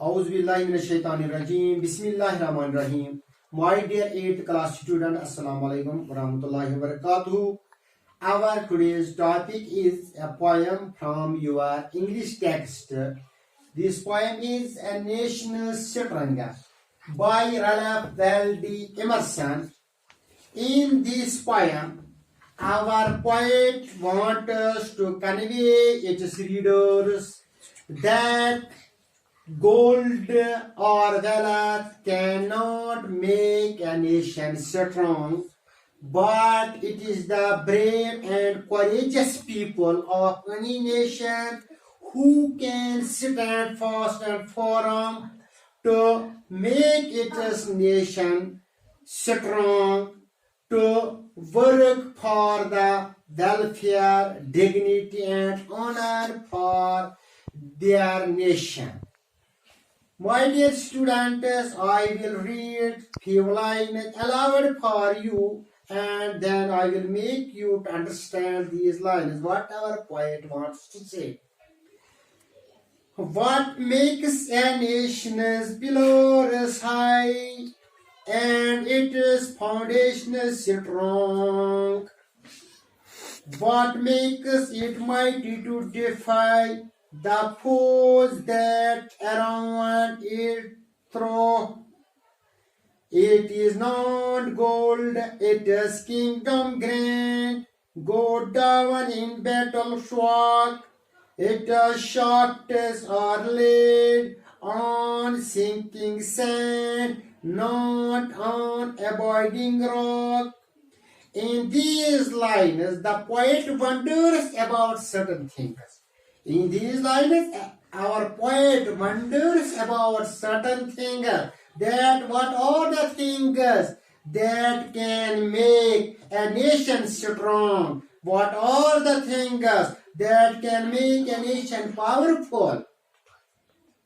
Auz billahi minash shaitanir rajim. Bismillahir rahmanir rahim. My dear 8th class student, Assalamu alaikum wa rahmatullahi wa barakatuh. Our today's topic is a poem from your English text. This poem is A National Stranger by Ralph Waldo Emerson. In this poem, our poet wants us to convey its readers that gold or wealth cannot make a nation strong, but it is the brave and courageous people of any nation who can stand fast and firm to make its nation strong, to work for the welfare, dignity, and honor for their nation. My dear students, I will read few lines aloud for you, and then I will make you to understand these lines, what our poet wants to say. What makes a nation's pillars high and its foundation strong? What makes it mighty to defy the foes that around it throw? It is not gold, it is kingdom grand, go down in battle shock. It is shafts are laid on sinking sand, not on abiding rock. In these lines, the poet wonders about certain things. In these lines, our poet wonders about certain things. That what are the things that can make a nation strong? What are the things that can make a nation powerful?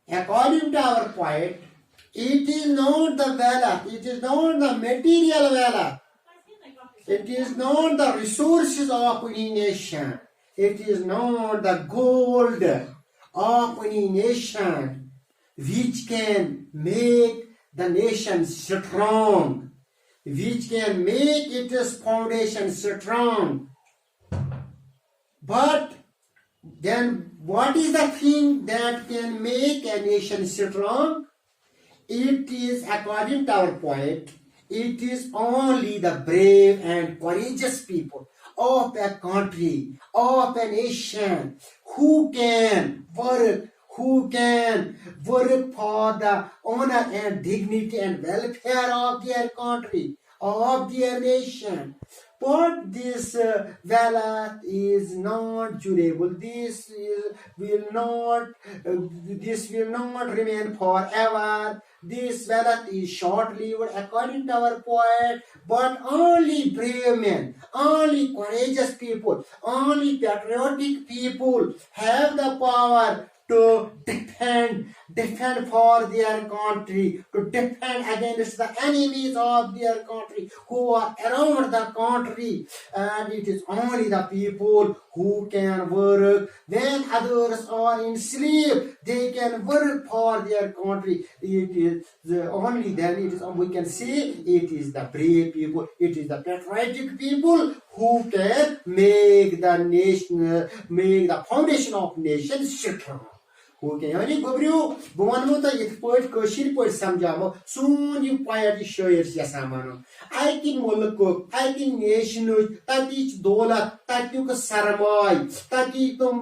According to our poet, it is not the wealth, it is not the material wealth, it is not the resources of any nation, it is not the gold of any nation which can make the nation strong, which can make its foundation strong. But then what is the thing that can make a nation strong? It is, according to our poet, it is only the brave and courageous people of a country, of a nation, who can work for the honor and dignity and welfare of their country, of their nation. But this wealth is not durable. This will not remain forever. This wealth is short-lived, according to our poet. But only brave men, only courageous people, only patriotic people have the power to defend for their country, to defend against the enemies of their country who are around the country. And it is only the people who can work when others are in sleep. They can work for their country. It is only then it is, we can say, it is the brave people, it is the patriotic people who can make the nation, make the foundation of nation strong. Okay, यानी गोब्रियो बुवनो त एक poet कशिर poet समझामो सुन यु poet शोयर या सामानो icon मुल्को icon नेशनु तातिच दौलत तातिक सरमाय ताति तुम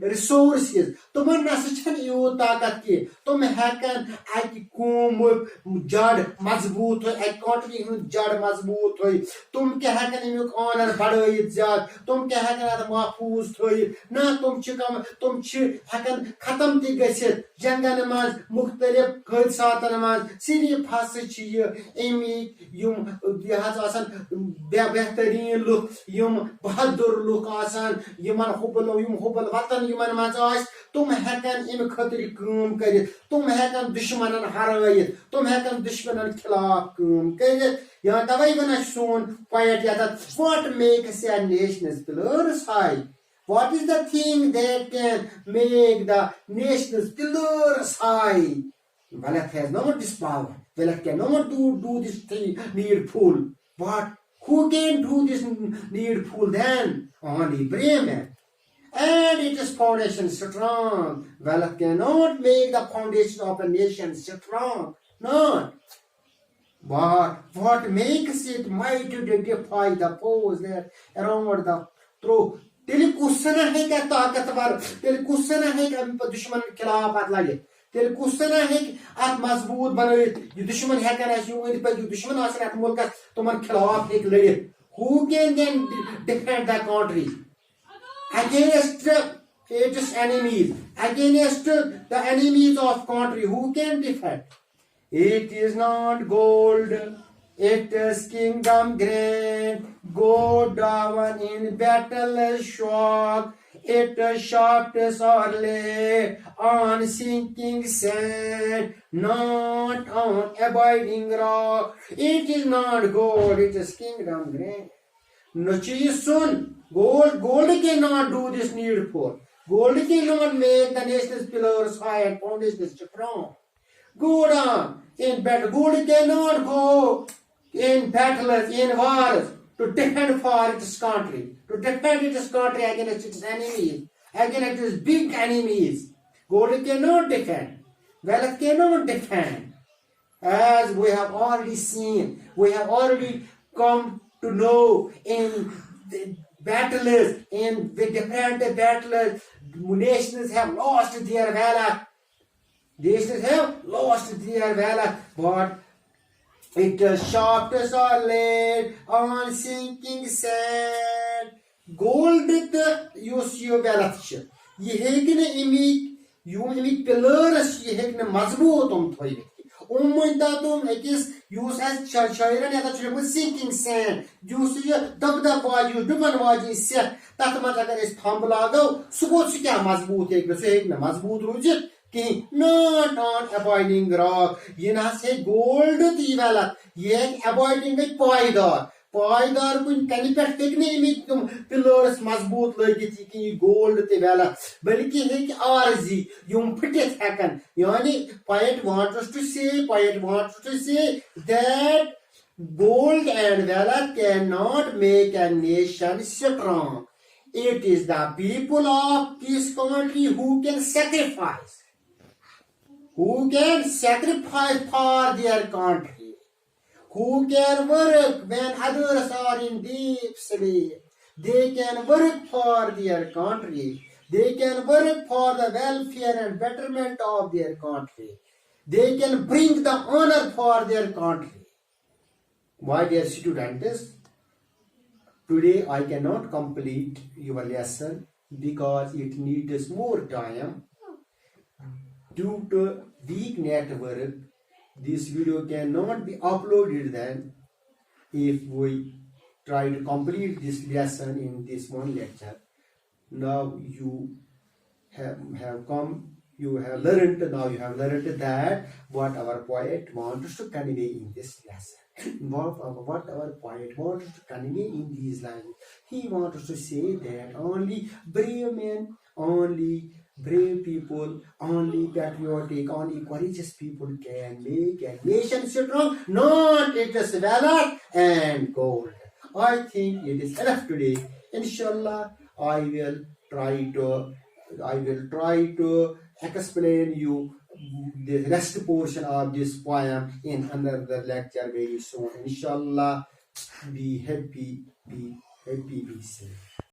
resources तुमन नसछन यो ताकत के तुम हेकन आइकि कोम जड़ मजबूत हो कंट्री हु जड़ मजबूत हो तुम के हेकन इमुक ऑनर बढ़ाइत ज्यादा तुम के हेकन अत महफूज थई ना तुम छ हेकन खत्म जंगन मज मुख्तलिफ हादसातन मज सिर्फ हस बेहतरीन लुक यम बहादुर लुक यमन हुबल वतन यमन मज तुम हेकन इन खतर काम कर तुम हेकन दुश्मनन हरायत तुम हेकन दुश्मनन खिलाफ काम कर यहाँ तवै वन सोन poet what makes a nation's pillars high. What is the thing that can make the nation's pillars high? Wealth has not this power. Wealth cannot do this thing needful. But who can do this needful then? Only brave man. And its foundation strong. Wealth cannot make the foundation of a nation strong. No. But what makes it mighty to defy the foes that around the throw? تیل کس نا ہیکہ طاقتور تیل کس نا ہیکہ دشمن خلاف ات لڑت تیل کس نا ہیکہ ات مضبوط بنائت یہ دشمن ہیکن اس اند پہ دشمن آسن ات ملکس تمن خلاف hack لڑت who can then defend the country against its enemies, against the enemies of country? Who can defend? It is not gold, it is kingdom grand. Go down in battle shock. It shafts are laid on sinking sand, not on abiding rock. It is not gold, it is kingdom grand. No sun. Gold cannot do this needful. Gold cannot make the nation's pillars high and foundations strong. Go down in battle. Gold cannot go in battles, in wars, to defend for its country, to defend its country against its enemies, against its big enemies. Gold cannot defend. Wealth cannot defend. As we have already seen, we have already come to know in the battles, in the different battles, nations have lost their valor. Nations have lost their valor, but it shafts are laid on sinking sand. Gold yus you wealth chh. Ye hekne imik pillars ye hekne mazboot thoyit. Ummandatum ekis yus as shayran ya da chh sinking sand. Yus ye dabda vaji duman vaji se tat maz agar is thumb lagav subot se kya mazboot hekne se hekne mazboot rujit. Not on abiding rock. Ye na se gold ti wealth. Ye abiding gay paydar. Paydar kun kani pet tekne imik tum pillars mazboot lagit ki gold ti wealth. Balki hek arzi yum phitet hekan. Yani poet wants to say that gold and wealth cannot make a nation strong. It is the people of this country who can sacrifice. Who can sacrifice for their country? Who can work when others are in deep sleep? They can work for their country. They can work for the welfare and betterment of their country. They can bring the honor for their country. My dear students, today I cannot complete your lesson because it needs more time. Due to weak network, this video cannot be uploaded then if we try to complete this lesson in this one lecture. Now you have learned that what our poet wants to convey in this lesson. What our poet wants to convey in these lines. He wants to say that only brave men, only brave people, only patriotic, only courageous people can make a nation strong, not its valor and gold. I think it is enough today. Inshallah, I will try to explain you the rest portion of this poem in another lecture very soon. Inshallah, be happy, be safe.